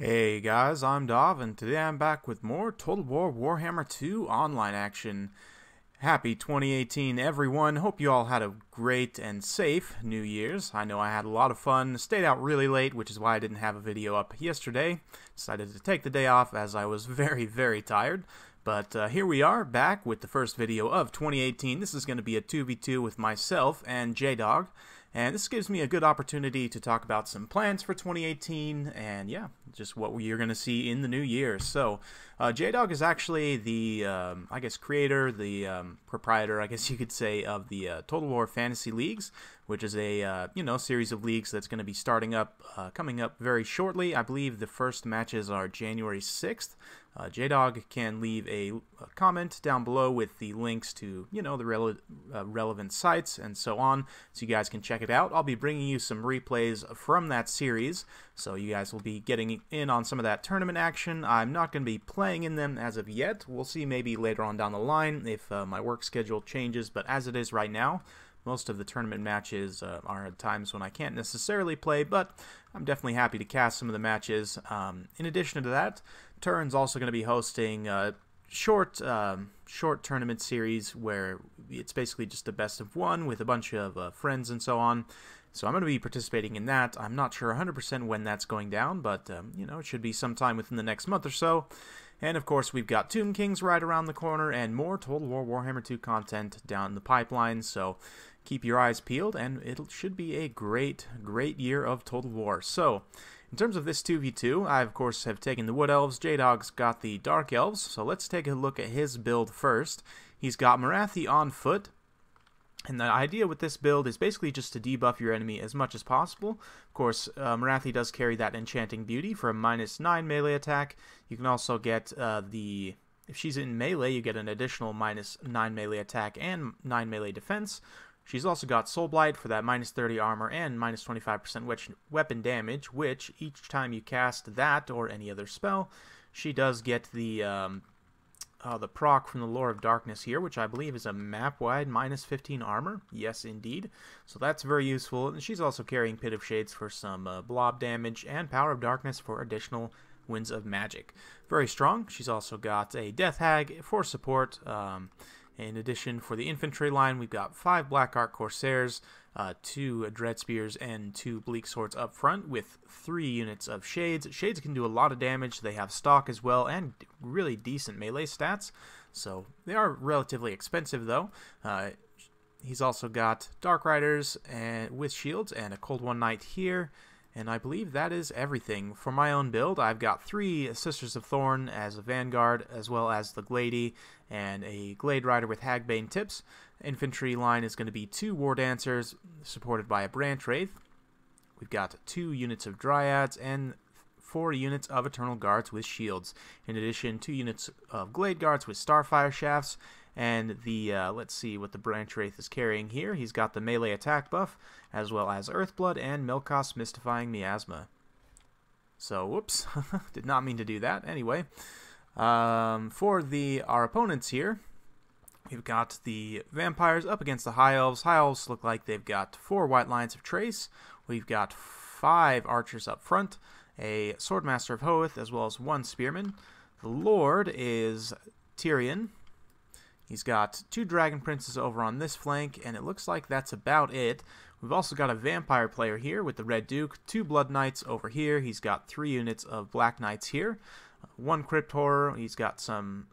Hey guys, I'm Dov, and today I'm back with more Total War Warhammer 2 online action. Happy 2018, everyone. Hope you all had a great and safe New Year's. I know I had a lot of fun, stayed out really late, which is why I didn't have a video up yesterday. Decided to take the day off as I was very tired. But here we are, back with the first video of 2018. This is going to be a 2v2 with myself and J-Dog. And this gives me a good opportunity to talk about some plans for 2018 and, yeah, just what you're going to see in the new year. So, J-Dog is actually the, I guess, creator, the proprietor, I guess you could say, of the Total War Fantasy Leagues, which is a, series of leagues that's going to be starting up, coming up very shortly. I believe the first matches are January 6th. J-Dog can leave a comment down below with the links to, the relevant sites and so on, so you guys can check it out. I'll be bringing you some replays from that series, so you guys will be getting in on some of that tournament action. I'm not going to be playing in them as of yet. We'll see maybe later on down the line if my work schedule changes, but as it is right now, most of the tournament matches are at times when I can't necessarily play, but I'm definitely happy to cast some of the matches. In addition to that, Turin's also going to be hosting a short tournament series where it's basically just a best of one with a bunch of friends and so on. So I'm going to be participating in that. I'm not sure 100% when that's going down, but it should be sometime within the next month or so. And of course, we've got Tomb Kings right around the corner and more Total War Warhammer 2 content down the pipeline. So keep your eyes peeled, and it should be a great year of Total War. So, in terms of this 2v2, I of course have taken the Wood Elves. J-Dog's got the Dark Elves, so let's take a look at his build first. He's got Marathi on foot, and the idea with this build is basically just to debuff your enemy as much as possible. Of course, Marathi does carry that Enchanting Beauty for a -9 melee attack. You can also get if she's in melee, you get an additional -9 melee attack and 9 melee defense. She's also got Soul Blight for that -30 armor and -25% weapon damage, which each time you cast that or any other spell, she does get the proc from the Lore of Darkness here, which I believe is a map-wide -15 armor. Yes, indeed. So that's very useful. And she's also carrying Pit of Shades for some blob damage and Power of Darkness for additional Winds of Magic. Very strong. She's also got a Death Hag for support. In addition, for the infantry line, we've got 5 Black Ark Corsairs, 2 Dread Spears, and 2 Bleak Swords up front with 3 units of Shades. Shades can do a lot of damage. They have stock as well and really decent melee stats, so they are relatively expensive though. He's also got Dark Riders with shields and a Cold One Knight here. And I believe that is everything. For my own build, I've got 3 Sisters of Thorn as a Vanguard, as well as the Glady, and a Glade Rider with Hagbane tips. Infantry line is going to be 2 War Dancers, supported by a Branch Wraith. We've got 2 units of Dryads, and 4 units of Eternal Guards with shields. In addition, 2 units of Glade Guards with Starfire shafts. And the, let's see what the Branch Wraith is carrying here. He's got the melee attack buff, as well as Earthblood and Milkos Mystifying Miasma. So, whoops, did not mean to do that. Anyway, for our opponents here, we've got the Vampires up against the High Elves. High Elves look like they've got 4 White Lines of Trace. We've got 5 Archers up front, a Swordmaster of Hoeth, as well as 1 Spearman. The Lord is Tyrion. He's got 2 Dragon Princes over on this flank, and it looks like that's about it. We've also got a Vampire player here with the Red Duke, 2 Blood Knights over here. He's got 3 units of Black Knights here, 1 Crypt Horror. He's got some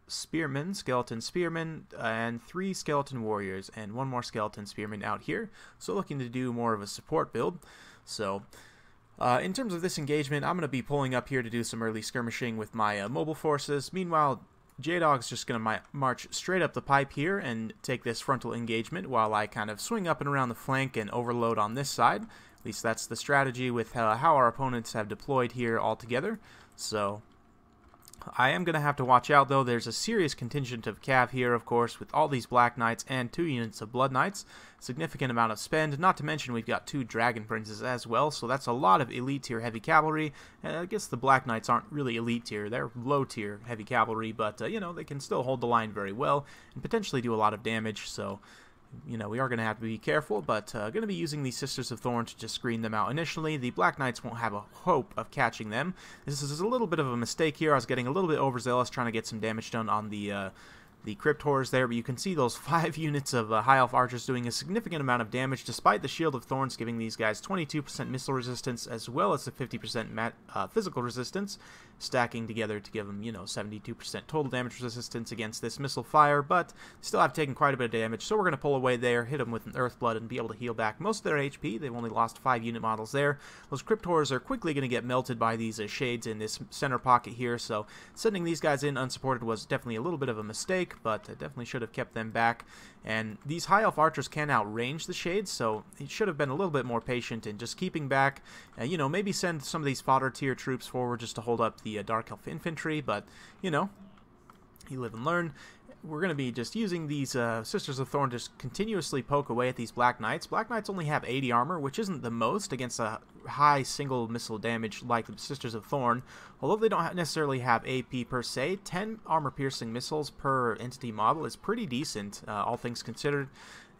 Spearmen, Skeleton Spearmen, and 3 Skeleton Warriors, and 1 more Skeleton Spearman out here. So looking to do more of a support build. So in terms of this engagement, I'm going to be pulling up here to do some early skirmishing with my mobile forces. Meanwhile, J-Dog's just going to march straight up the pipe here and take this frontal engagement while I kind of swing up and around the flank and overload on this side. At least that's the strategy with how our opponents have deployed here altogether. So I am going to have to watch out, though. There's a serious contingent of cav here, of course, with all these Black Knights and 2 units of Blood Knights. Significant amount of spend, not to mention we've got 2 Dragon Princes as well, so that's a lot of elite tier heavy cavalry. And I guess the Black Knights aren't really elite tier, they're low tier heavy cavalry, but, they can still hold the line very well and potentially do a lot of damage, so you know, we are going to have to be careful, but going to be using these Sisters of Thorn to just screen them out initially. The Black Knights won't have a hope of catching them. This is a little bit of a mistake here. I was getting a little bit overzealous trying to get some damage done on the Crypt Horrors there, but you can see those 5 units of High Elf Archers doing a significant amount of damage, despite the Shield of Thorns giving these guys 22% missile resistance, as well as a 50% physical resistance, stacking together to give them, you know, 72% total damage resistance against this missile fire, but still have taken quite a bit of damage, so we're going to pull away there, hit them with an Earthblood, and be able to heal back most of their HP. They've only lost 5 unit models there. Those Crypt Horrors are quickly going to get melted by these Shades in this center pocket here, so sending these guys in unsupported was definitely a little bit of a mistake, but definitely should have kept them back. And these High Elf Archers can outrange the Shades, so he should have been a little bit more patient in just keeping back. You know, maybe send some of these fodder tier troops forward just to hold up the Dark Elf Infantry, but, you know, you live and learn. We're going to be just using these Sisters of Thorn to just continuously poke away at these Black Knights. Black Knights only have 80 armor, which isn't the most against a high single missile damage like the Sisters of Thorn. Although they don't necessarily have AP per se, 10 armor-piercing missiles per entity model is pretty decent, all things considered.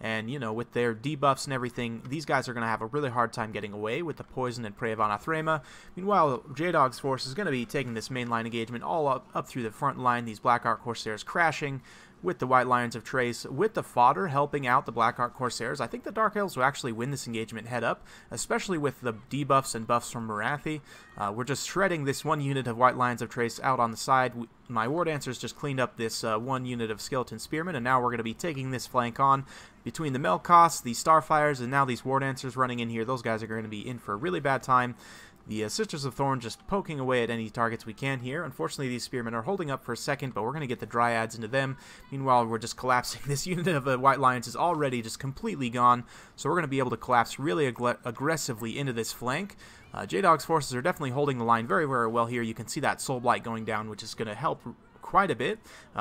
And, you know, with their debuffs and everything, these guys are going to have a really hard time getting away with the Poison and Prey of Anathrema. Meanwhile, J-Dog's force is going to be taking this mainline engagement all up through the front line. These Black Ark Corsairs crashing with the White Lions of Trace, with the fodder helping out the Black Ark Corsairs. I think the Dark Elves will actually win this engagement head up, especially with the debuffs and buffs from Morathi. We're just shredding this one unit of White Lions of Trace out on the side. My War Dancers just cleaned up this one unit of Skeleton Spearmen, and now we're going to be taking this flank on between the Melkoths, the Starfires, and now these War Dancers running in here. Those guys are going to be in for a really bad time. The Sisters of Thorn just poking away at any targets we can here. Unfortunately, these Spearmen are holding up for a second, but we're going to get the Dryads into them. Meanwhile, we're just collapsing. This unit of White Lions is already just completely gone, so we're going to be able to collapse really aggressively into this flank. J-Dog's forces are definitely holding the line very, very well here. You can see that Soul Blight going down, which is going to help quite a bit.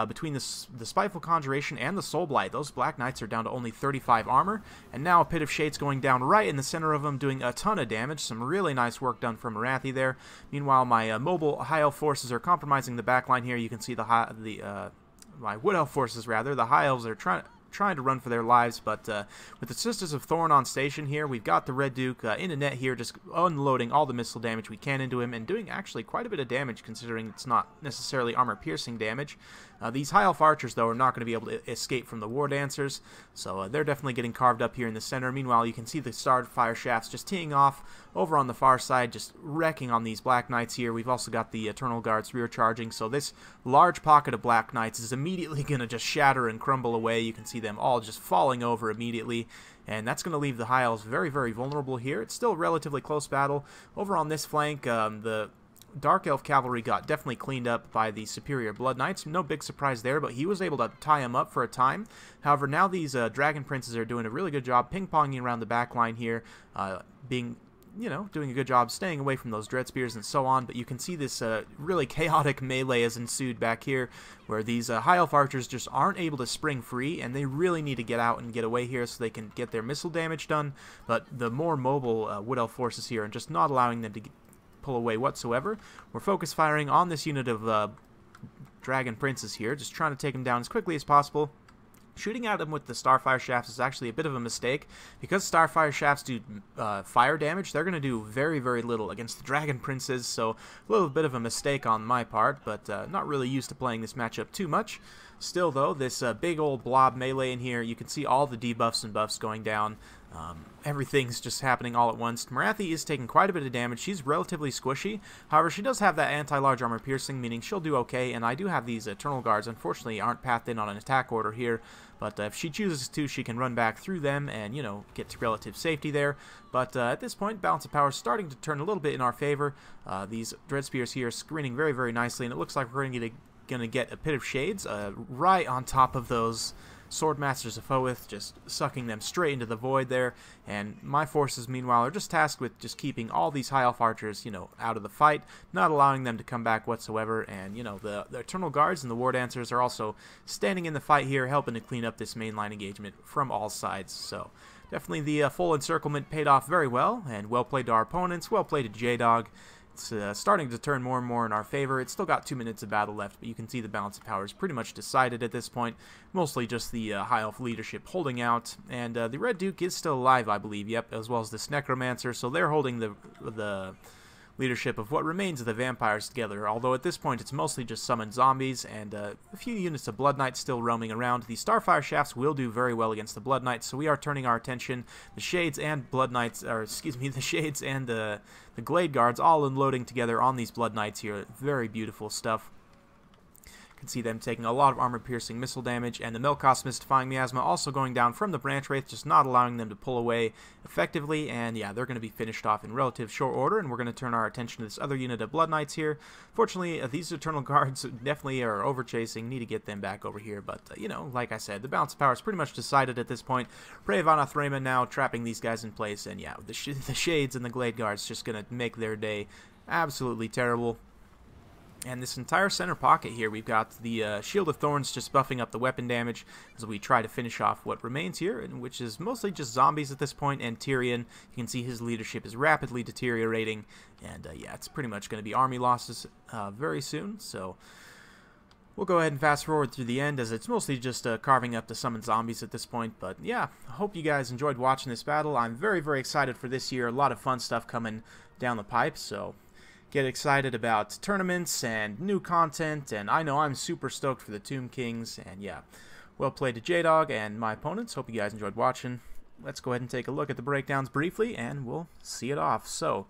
Between the Spiteful Conjuration and the Soul Blight, those Black Knights are down to only 35 armor, and now a Pit of Shades going down right in the center of them, doing a ton of damage. Some really nice work done from Morathi there. Meanwhile, my mobile High Elf forces are compromising the backline here. You can see my Wood Elf forces, rather. The High Elves are trying to run for their lives, but with the Sisters of Thorn on station here, we've got the Red Duke in a net here, just unloading all the missile damage we can into him, and doing actually quite a bit of damage considering it's not necessarily armor-piercing damage. These High Elf Archers, though, are not going to be able to escape from the War Dancers, so they're definitely getting carved up here in the center. Meanwhile, you can see the Starfire Shafts just teeing off over on the far side, just wrecking on these Black Knights here. We've also got the Eternal Guards rear charging, so this large pocket of Black Knights is immediately going to just shatter and crumble away. You can see them all just falling over immediately, and that's going to leave the High Elves very, very vulnerable here. It's still a relatively close battle. Over on this flank, the Dark Elf Cavalry got definitely cleaned up by the Superior Blood Knights. No big surprise there, but he was able to tie him up for a time. However, now these Dragon Princes are doing a really good job ping-ponging around the back line here, doing a good job staying away from those Dread Spears and so on, but you can see this really chaotic melee has ensued back here, where these High Elf Archers just aren't able to spring free, and they really need to get out and get away here so they can get their missile damage done, but the more mobile Wood Elf forces here are just not allowing them to pull away whatsoever. We're focus firing on this unit of Dragon Princes here, just trying to take them down as quickly as possible. Shooting at them with the Starfire Shafts is actually a bit of a mistake. Because Starfire Shafts do fire damage, they're going to do very, very little against the Dragon Princes, so a little bit of a mistake on my part, but not really used to playing this matchup too much. Still, though, this big old blob melee in here, you can see all the debuffs and buffs going down. Everything's just happening all at once. Morathi is taking quite a bit of damage. She's relatively squishy. However, she does have that anti-large armor piercing, meaning she'll do okay, and I do have these Eternal Guards. Unfortunately, aren't pathed in on an attack order here, but if she chooses to, she can run back through them and, you know, get to relative safety there. But at this point, balance of power is starting to turn a little bit in our favor. These Dread Spears here are screening very, very nicely, and it looks like we're going to get a Pit of Shades right on top of those Swordmasters of Hoeth, just sucking them straight into the void there, and my forces, meanwhile, are just tasked with just keeping all these High Elf Archers, you know, out of the fight, not allowing them to come back whatsoever, and, you know, the Eternal Guards and the War Dancers are also standing in the fight here, helping to clean up this mainline engagement from all sides, so definitely the full encirclement paid off very well, and well played to our opponents, well played to J-Dog. it's starting to turn more and more in our favor. It's still got 2 minutes of battle left, but you can see the balance of power is pretty much decided at this point. Mostly just the High Elf leadership holding out, and the Red Duke is still alive, I believe, yep, as well as this Necromancer, so they're holding the leadership of what remains of the vampires together, although at this point it's mostly just summoned zombies and a few units of Blood Knights still roaming around. The Starfire Shafts will do very well against the Blood Knights, so we are turning our attention. The Shades and Blood Knights, or excuse me, the Shades and the Glade Guards all unloading together on these Blood Knights here. Very beautiful stuff. You can see them taking a lot of armor-piercing missile damage, and the Melkos Mystifying Miasma also going down from the Branch Wraith, just not allowing them to pull away effectively, and yeah, they're going to be finished off in relative short order, and we're going to turn our attention to this other unit of Blood Knights here. Fortunately, these Eternal Guards definitely are over-chasing, need to get them back over here, but, you know, like I said, the balance of power is pretty much decided at this point. Brave Anathrema now trapping these guys in place, and yeah, the Shades and the Glade Guards just going to make their day absolutely terrible. And this entire center pocket here, we've got the Shield of Thorns just buffing up the weapon damage as we try to finish off what remains here, which is mostly just zombies at this point, and Tyrion. You can see his leadership is rapidly deteriorating, and yeah, it's pretty much going to be army losses very soon, so we'll go ahead and fast forward through the end, as it's mostly just carving up the summoned zombies at this point. But yeah, I hope you guys enjoyed watching this battle. I'm very, very excited for this year. A lot of fun stuff coming down the pipe, so get excited about tournaments and new content, and I know I'm super stoked for the Tomb Kings, and yeah, well played to J-Dog and my opponents. Hope you guys enjoyed watching. Let's go ahead and take a look at the breakdowns briefly, and we'll see it off. So,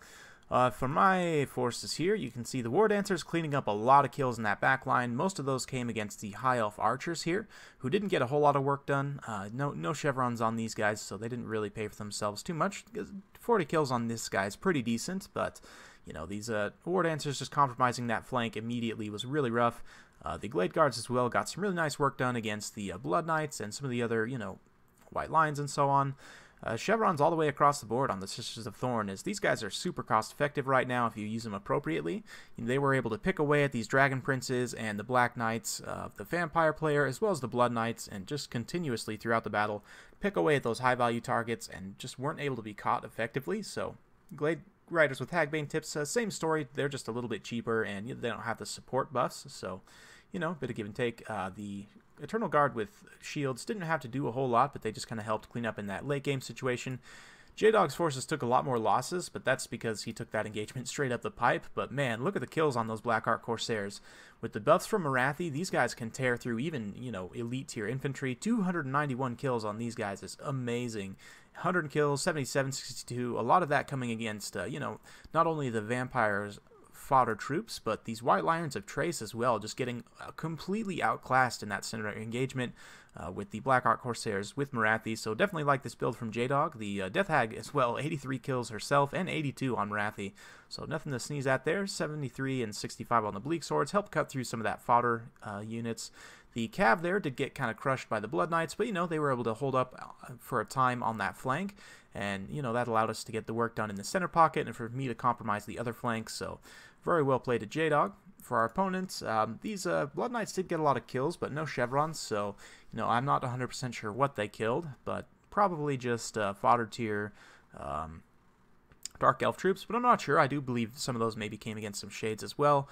for my forces here, you can see the War Dancers cleaning up a lot of kills in that back line. Most of those came against the High Elf Archers here, who didn't get a whole lot of work done. No chevrons on these guys, so they didn't really pay for themselves too much. 40 kills on this guy is pretty decent, but you know, these War Dancers just compromising that flank immediately was really rough. The Glade Guards as well got some really nice work done against the Blood Knights and some of the other, you know, White Lions and so on. Chevrons all the way across the board on the Sisters of Thorn, as these guys are super cost effective right now if you use them appropriately. They were able to pick away at these Dragon Princes and the Black Knights, the Vampire player, as well as the Blood Knights, and just continuously throughout the battle pick away at those high value targets and just weren't able to be caught effectively. So Glade Riders with Hagbane tips, same story, they're just a little bit cheaper and they don't have the support buffs, so you know, bit of give and take. The Eternal Guard with shields didn't have to do a whole lot, but they just kind of helped clean up in that late game situation. J-Dog's forces took a lot more losses, but that's because he took that engagement straight up the pipe. But man, look at the kills on those Black Ark Corsairs. With the buffs from Marathi, these guys can tear through even, you know, elite tier infantry. 291 kills on these guys is amazing. 100 kills, 77, 62, a lot of that coming against, you know, not only the vampires fodder troops, but these White Lions of Trace as well, just getting completely outclassed in that center engagement with the Black Ark Corsairs with Marathi. So definitely like this build from J-Dog. The Death Hag as well, 83 kills herself and 82 on Marathi. So nothing to sneeze at there. 73 and 65 on the Bleak Swords, helped cut through some of that fodder units. The Cav there did get kind of crushed by the Blood Knights, but you know, they were able to hold up for a time on that flank, and you know, that allowed us to get the work done in the center pocket and for me to compromise the other flanks. So very well played to J-Dog. For our opponents, these Blood Knights did get a lot of kills, but no chevrons, so you know, I'm not 100% sure what they killed, but probably just fodder tier Dark Elf troops, but I'm not sure. I do believe some of those maybe came against some Shades as well.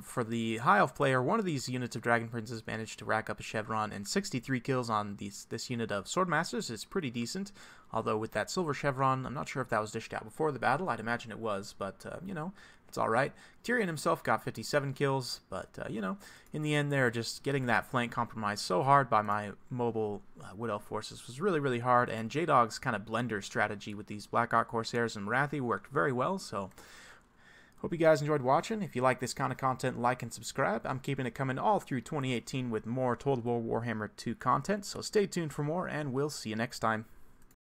For the High Elf player, one of these units of Dragon Princes managed to rack up a chevron, and 63 kills on this unit of Swordmasters is pretty decent. Although with that silver chevron, I'm not sure if that was dished out before the battle. I'd imagine it was, but you know, it's all right. Tyrion himself got 57 kills, but you know, in the end, there just getting that flank compromised so hard by my mobile Wood Elf forces was really, really hard. And J-Dog's kind of blender strategy with these Black Ark Corsairs and Marathi worked very well. So hope you guys enjoyed watching. If you like this kind of content, like and subscribe. I'm keeping it coming all through 2018 with more Total War Warhammer 2 content, so stay tuned for more, and we'll see you next time.